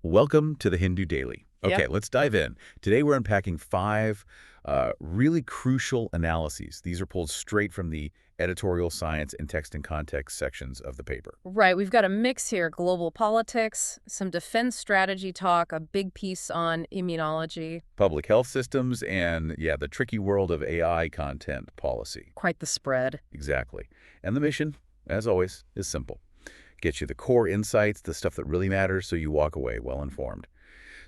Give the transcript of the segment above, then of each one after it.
Welcome to the Hindu Daily. Yep. Okay, let's dive in. Today we're unpacking five really crucial analyses. These are pulled straight from the editorial science and text and context sections of the paper. Right. We've got a mix here: global politics, some defense strategy talk, a big piece on immunology. Public health systems and, yeah, the tricky world of AI content policy. Quite the spread. Exactly. And the mission, as always, is simple. Get you the core insights, the stuff that really matters, so you walk away well-informed.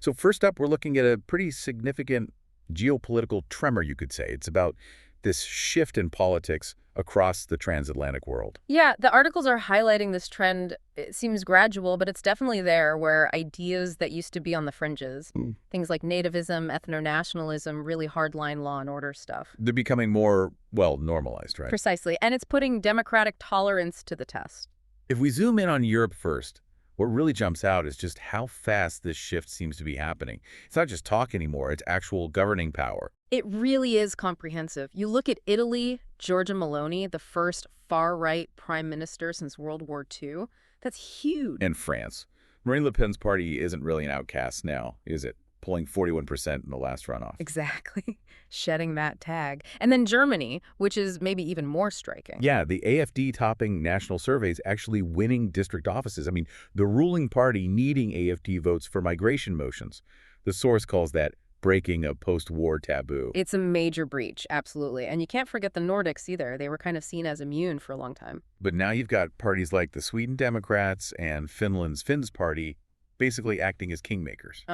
So first up, we're looking at a pretty significant geopolitical tremor, you could say. It's about this shift in politics across the transatlantic world. Yeah, the articles are highlighting this trend. It seems gradual, but it's definitely there, where ideas that used to be on the fringes, things like nativism, ethno-nationalism, really hardline law and order stuff. They're becoming more, well, normalized, right? Precisely. And it's putting democratic tolerance to the test. If we zoom in on Europe first, what really jumps out is just how fast this shift seems to be happening. It's not just talk anymore, it's actual governing power. It really is comprehensive. You look at Italy, Giorgia Meloni, the first far-right prime minister since World War II. That's huge. And France. Marine Le Pen's party isn't really an outcast now, is it? Pulling 41% in the last runoff. Exactly. Shedding that tag. And then Germany, which is maybe even more striking. Yeah, the AfD topping national surveys actually winning district offices. I mean, the ruling party needing AfD votes for migration motions. The source calls that breaking a post-war taboo. It's a major breach, absolutely. And you can't forget the Nordics either. They were kind of seen as immune for a long time. But now you've got parties like the Sweden Democrats and Finland's Finns party basically acting as kingmakers.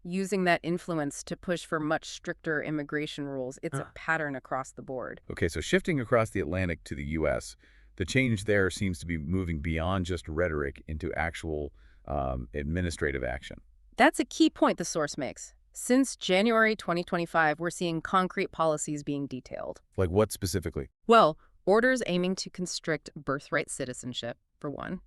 Using that influence to push for much stricter immigration rules. It's a pattern across the board. Okay, so shifting across the Atlantic to the U.S., the change there seems to be moving beyond just rhetoric into actual administrative action. That's a key point the source makes. Since January 2025, we're seeing concrete policies being detailed. Like what specifically? Well, orders aiming to constrict birthright citizenship, for one.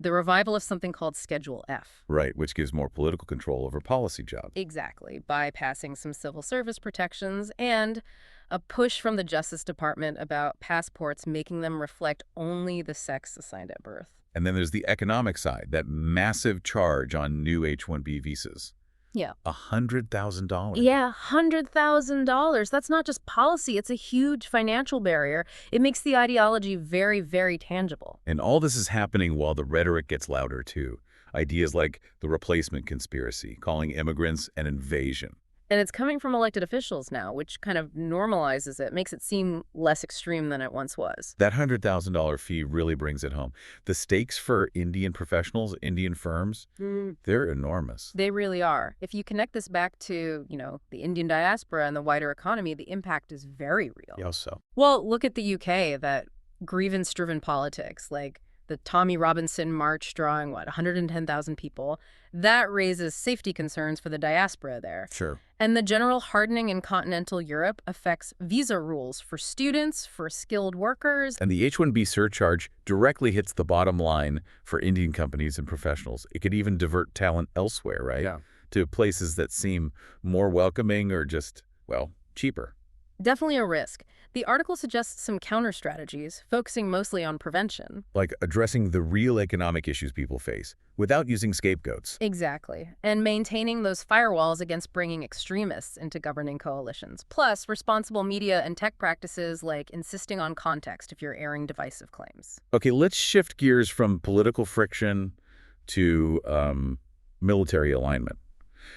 The revival of something called Schedule F. Right, which gives more political control over policy jobs. Exactly, bypassing some civil service protections, and a push from the Justice Department about passports making them reflect only the sex assigned at birth. And then there's the economic side, that massive charge on new H-1B visas. Yeah. $100,000. Yeah, $100,000. That's not just policy. It's a huge financial barrier. It makes the ideology very, very tangible. And all this is happening while the rhetoric gets louder, too. Ideas like the replacement conspiracy, calling immigrants an invasion. And it's coming from elected officials now, which kind of normalizes it, makes it seem less extreme than it once was. That $100,000 fee really brings it home. The stakes for Indian professionals, Indian firms, they're enormous. They really are. If you connect this back to, the Indian diaspora and the wider economy, the impact is very real. How so? Well, look at the UK, that grievance-driven politics, like the Tommy Robinson March drawing, 110,000 people. That raises safety concerns for the diaspora there. Sure. And the general hardening in continental Europe affects visa rules for students, for skilled workers. And the H-1B surcharge directly hits the bottom line for Indian companies and professionals. It could even divert talent elsewhere, right? Yeah. To places that seem more welcoming or just, well, cheaper. Definitely a risk. The article suggests some counter strategies, focusing mostly on prevention. Like addressing the real economic issues people face without using scapegoats. Exactly. And maintaining those firewalls against bringing extremists into governing coalitions. Plus, responsible media and tech practices like insisting on context if you're airing divisive claims. Okay, let's shift gears from political friction to military alignment.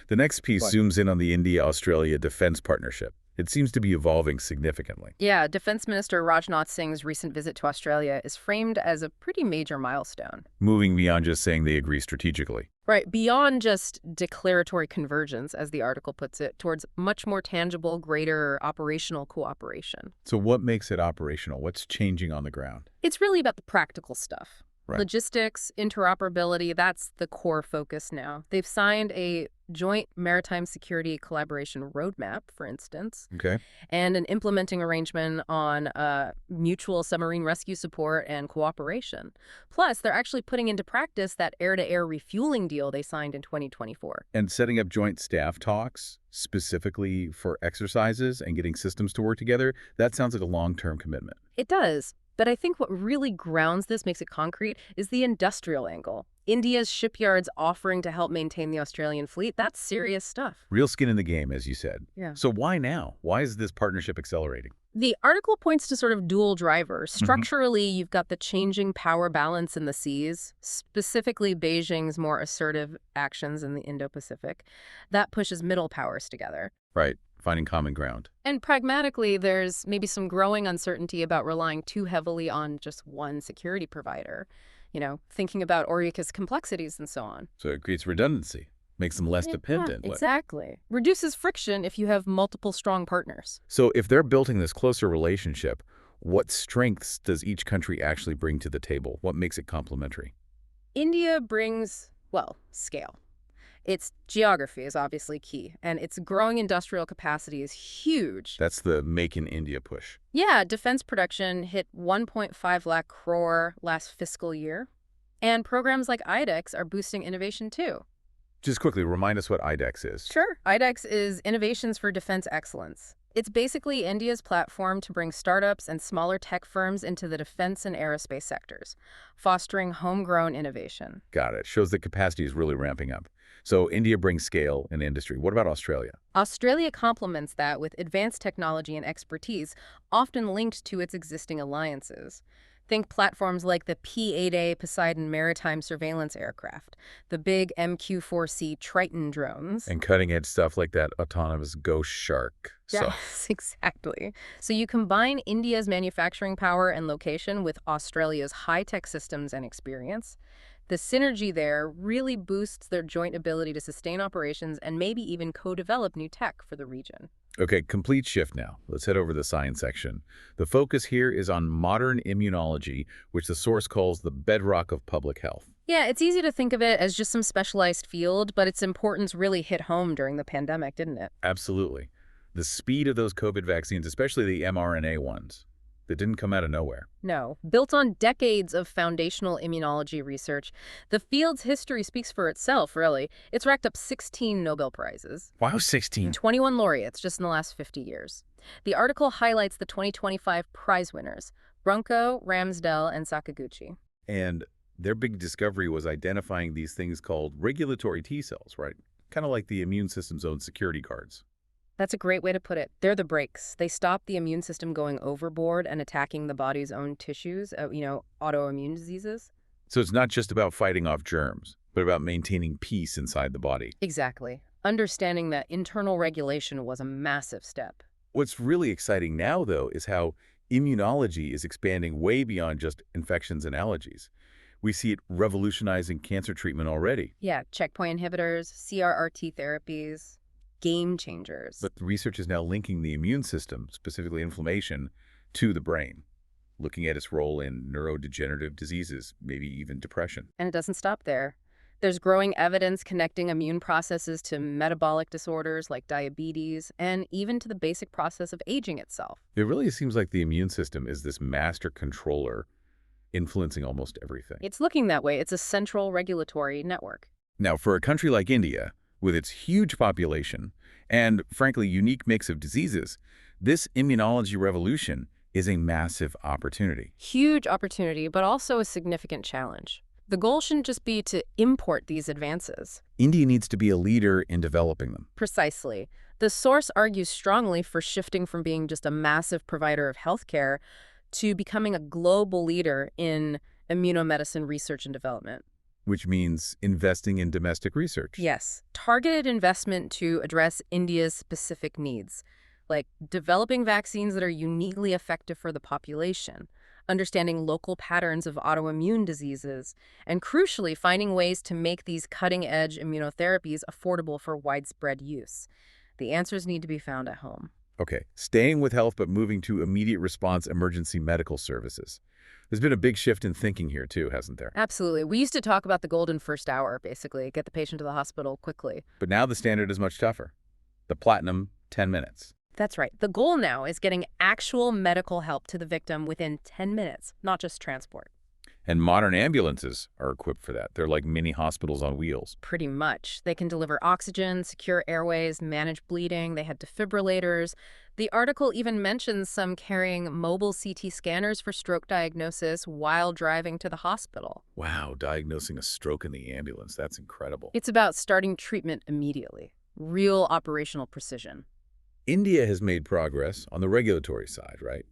The next piece zooms in on the India-Australia defense partnership. It seems to be evolving significantly. Yeah, Defense Minister Rajnath Singh's recent visit to Australia is framed as a pretty major milestone. Moving beyond just saying they agree strategically. Right, beyond just declaratory convergence, as the article puts it, towards much more tangible, greater operational cooperation. So what makes it operational? What's changing on the ground? It's really about the practical stuff. Right. Logistics, interoperability, that's the core focus now. They've signed a joint maritime security collaboration roadmap, for instance, and an implementing arrangement on mutual submarine rescue support and cooperation. Plus, they're actually putting into practice that air-to-air refueling deal they signed in 2024. And setting up joint staff talks specifically for exercises and getting systems to work together, that sounds like a long-term commitment. It does. But I think what really grounds this, makes it concrete, is the industrial angle. India's shipyards offering to help maintain the Australian fleet, that's serious stuff. Real skin in the game, as you said. Yeah. So why now? Why is this partnership accelerating? The article points to sort of dual drivers. Structurally, you've got the changing power balance in the seas, specifically Beijing's more assertive actions in the Indo-Pacific. That pushes middle powers together. Right, finding common ground. And pragmatically, there's maybe some growing uncertainty about relying too heavily on just one security provider. Thinking about Orica's complexities and so on. So it creates redundancy, makes them less dependent. Exactly. Reduces friction if you have multiple strong partners. So if they're building this closer relationship, what strengths does each country actually bring to the table? What makes it complementary? India brings, well, scale. Its geography is obviously key, and its growing industrial capacity is huge. That's the Make in India push. Yeah, defense production hit 1.5 lakh crore last fiscal year, and programs like IDEX are boosting innovation too. Just quickly, remind us what IDEX is. Sure. IDEX is Innovations for Defense Excellence. It's basically India's platform to bring startups and smaller tech firms into the defense and aerospace sectors, fostering homegrown innovation. Got it. Shows that capacity is really ramping up. So India brings scale and industry. What about Australia? Australia complements that with advanced technology and expertise, often linked to its existing alliances. Think platforms like the P-8A Poseidon maritime surveillance aircraft, the big MQ-4C Triton drones. And cutting-edge stuff like that autonomous Ghost Shark. Yes, exactly. So you combine India's manufacturing power and location with Australia's high-tech systems and experience. The synergy there really boosts their joint ability to sustain operations and maybe even co-develop new tech for the region. Okay, complete shift now. Let's head over to the science section. The focus here is on modern immunology, which the source calls the bedrock of public health. Yeah, it's easy to think of it as just some specialized field, but its importance really hit home during the pandemic, didn't it? Absolutely. The speed of those COVID vaccines, especially the mRNA ones, that didn't come out of nowhere. No. Built on decades of foundational immunology research, the field's history speaks for itself, really. It's racked up 16 Nobel Prizes. Wow, 16. 21 laureates just in the last 50 years. The article highlights the 2025 prize winners, Brunko, Ramsdell, and Sakaguchi. And their big discovery was identifying these things called regulatory T cells, right? Kind of like the immune system's own security guards. That's a great way to put it. They're the brakes. They stop the immune system going overboard and attacking the body's own tissues, autoimmune diseases. So it's not just about fighting off germs, but about maintaining peace inside the body. Exactly. Understanding that internal regulation was a massive step. What's really exciting now, though, is how immunology is expanding way beyond just infections and allergies. We see it revolutionizing cancer treatment already. Yeah, checkpoint inhibitors, CRRT therapies. Game changers. But the research is now linking the immune system, specifically inflammation, to the brain, looking at its role in neurodegenerative diseases, maybe even depression. And it doesn't stop there. There's growing evidence connecting immune processes to metabolic disorders like diabetes and even to the basic process of aging itself. It really seems like the immune system is this master controller influencing almost everything. It's looking that way. It's a central regulatory network. Now, for a country like India, with its huge population and, frankly, unique mix of diseases, this immunology revolution is a massive opportunity. Huge opportunity, but also a significant challenge. The goal shouldn't just be to import these advances. India needs to be a leader in developing them. Precisely. The source argues strongly for shifting from being just a massive provider of healthcare to becoming a global leader in immunomedicine research and development. Which means investing in domestic research. Yes. Targeted investment to address India's specific needs, like developing vaccines that are uniquely effective for the population, understanding local patterns of autoimmune diseases, and crucially, finding ways to make these cutting-edge immunotherapies affordable for widespread use. The answers need to be found at home. Okay, staying with health but moving to immediate response emergency medical services. There's been a big shift in thinking here too, hasn't there? Absolutely. We used to talk about the golden first hour, basically, get the patient to the hospital quickly. But now the standard is much tougher. The platinum, 10 minutes. That's right. The goal now is getting actual medical help to the victim within 10 minutes, not just transport. And modern ambulances are equipped for that. They're like mini hospitals on wheels. Pretty much. They can deliver oxygen, secure airways, manage bleeding. They have defibrillators. The article even mentions some carrying mobile CT scanners for stroke diagnosis while driving to the hospital. Wow, diagnosing a stroke in the ambulance. That's incredible. It's about starting treatment immediately. Real operational precision. India has made progress on the regulatory side, right?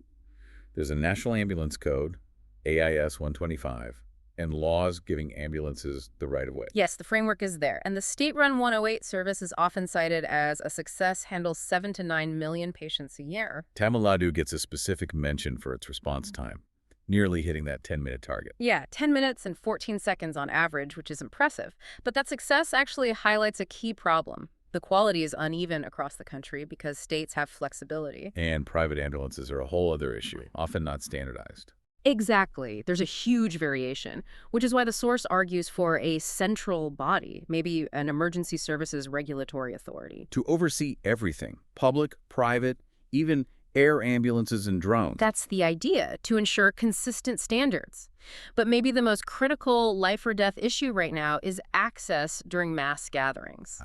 There's a National Ambulance Code, AIS 125, and laws giving ambulances the right of way. Yes, the framework is there. And the state-run 108 service is often cited as a success, handles 7 to 9 million patients a year. Tamil Nadu gets a specific mention for its response time, nearly hitting that 10-minute target. Yeah, 10 minutes and 14 seconds on average, which is impressive. But that success actually highlights a key problem. The quality is uneven across the country because states have flexibility. And private ambulances are a whole other issue, often not standardized. Exactly. There's a huge variation, which is why the source argues for a central body, maybe an emergency services regulatory authority. To oversee everything, public, private, even air ambulances and drones. That's the idea, to ensure consistent standards. But maybe the most critical life or death issue right now is access during mass gatherings.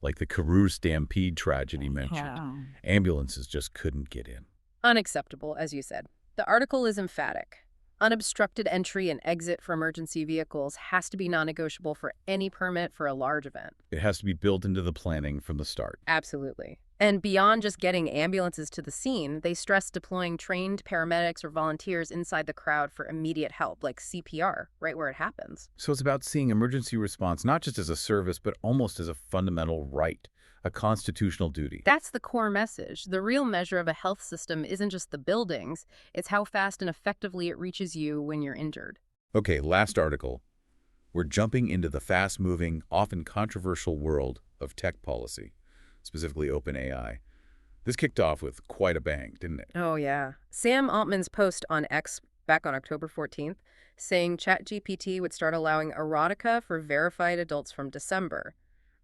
Like the Karur stampede tragedy mentioned. Yeah. Ambulances just couldn't get in. Unacceptable, as you said. The article is emphatic. Unobstructed entry and exit for emergency vehicles has to be non-negotiable for any permit for a large event. It has to be built into the planning from the start. Absolutely. And beyond just getting ambulances to the scene, they stress deploying trained paramedics or volunteers inside the crowd for immediate help, like CPR, right where it happens. So it's about seeing emergency response not just as a service, but almost as a fundamental right, a constitutional duty. That's the core message. The real measure of a health system isn't just the buildings, it's how fast and effectively it reaches you when you're injured. Okay, last article. We're jumping into the fast-moving, often controversial world of tech policy, specifically OpenAI. This kicked off with quite a bang, didn't it? Oh, yeah. Sam Altman's post on X back on October 14th saying ChatGPT would start allowing erotica for verified adults from December.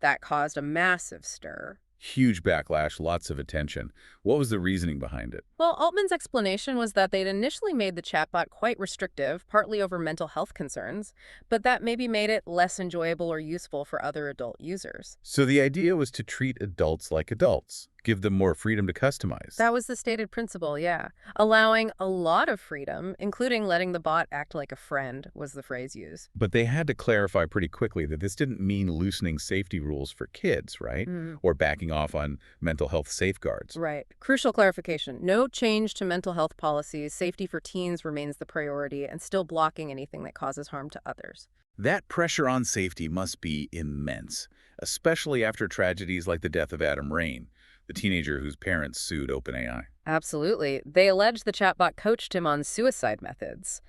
That caused a massive stir. Huge backlash, lots of attention. What was the reasoning behind it? Well, Altman's explanation was that they'd initially made the chatbot quite restrictive, partly over mental health concerns, but that maybe made it less enjoyable or useful for other adult users. So the idea was to treat adults like adults, give them more freedom to customize. That was the stated principle, yeah. Allowing a lot of freedom, including letting the bot act like a friend, was the phrase used. But they had to clarify pretty quickly that this didn't mean loosening safety rules for kids, right? Or backing off on mental health safeguards. Right. Crucial clarification. No change to mental health policies. Safety for teens remains the priority and still blocking anything that causes harm to others. That pressure on safety must be immense, especially after tragedies like the death of Adam Rain, the teenager whose parents sued OpenAI. Absolutely. They allege the chatbot coached him on suicide methods.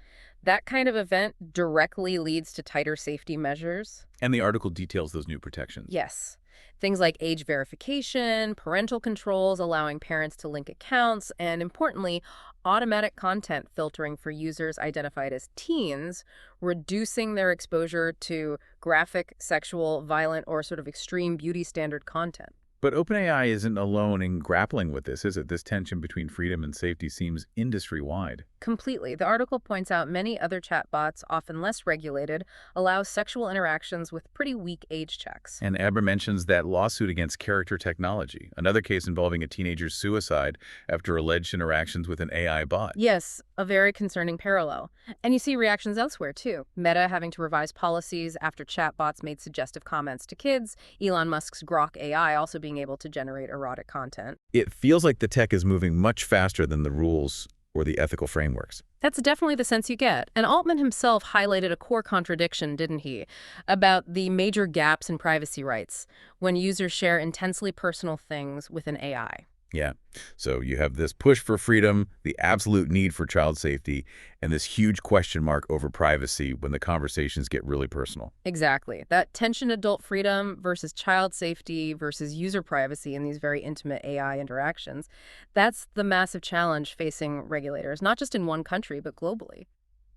That kind of event directly leads to tighter safety measures. And the article details those new protections. Yes. Things like age verification, parental controls, allowing parents to link accounts, and importantly, automatic content filtering for users identified as teens, reducing their exposure to graphic, sexual, violent, or sort of extreme beauty standard content. But OpenAI isn't alone in grappling with this, is it? This tension between freedom and safety seems industry-wide. Completely. The article points out many other chatbots, often less regulated, allow sexual interactions with pretty weak age checks. And Abra mentions that lawsuit against Character Technology, another case involving a teenager's suicide after alleged interactions with an AI bot. Yes, a very concerning parallel. And you see reactions elsewhere, too. Meta having to revise policies after chatbots made suggestive comments to kids, Elon Musk's Grok AI also being able to generate erotic content. It feels like the tech is moving much faster than the rules or the ethical frameworks. That's definitely the sense you get. And Altman himself highlighted a core contradiction, didn't he, about the major gaps in privacy rights when users share intensely personal things with an AI. Yeah. So you have this push for freedom, the absolute need for child safety, and this huge question mark over privacy when the conversations get really personal. Exactly. That tension, adult freedom versus child safety versus user privacy in these very intimate AI interactions, that's the massive challenge facing regulators, not just in one country, but globally.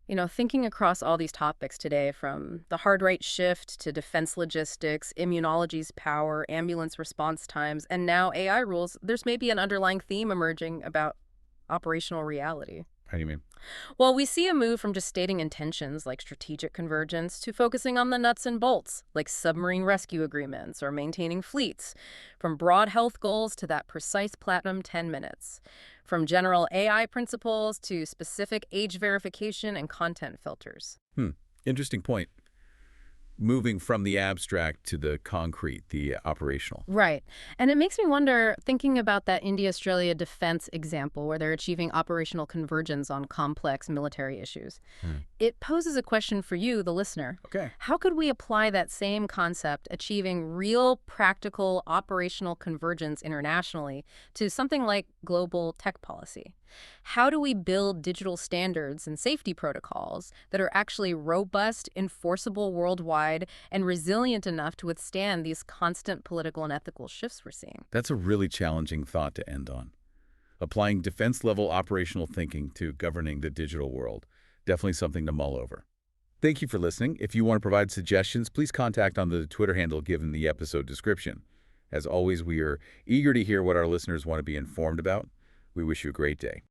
You know, thinking across all these topics today, from the hard right shift to defense logistics, immunology's power, ambulance response times, and now AI rules, there's maybe an underlying theme emerging about operational reality. How do you mean? Well, we see a move from just stating intentions like strategic convergence to focusing on the nuts and bolts, like submarine rescue agreements or maintaining fleets, from broad health goals to that precise platinum 10 minutes, from general AI principles to specific age verification and content filters. Hmm. Interesting point. Moving from the abstract to the concrete, the operational. Right. And it makes me wonder, thinking about that India-Australia defense example where they're achieving operational convergence on complex military issues. Hmm. It poses a question for you, the listener. Okay. How could we apply that same concept, achieving real, practical, operational convergence internationally, to something like global tech policy? How do we build digital standards and safety protocols that are actually robust, enforceable worldwide, and resilient enough to withstand these constant political and ethical shifts we're seeing? That's a really challenging thought to end on. Applying defense-level operational thinking to governing the digital world. Definitely something to mull over. Thank you for listening. If you want to provide suggestions, please contact on the Twitter handle given the episode description. As always, we are eager to hear what our listeners want to be informed about. We wish you a great day.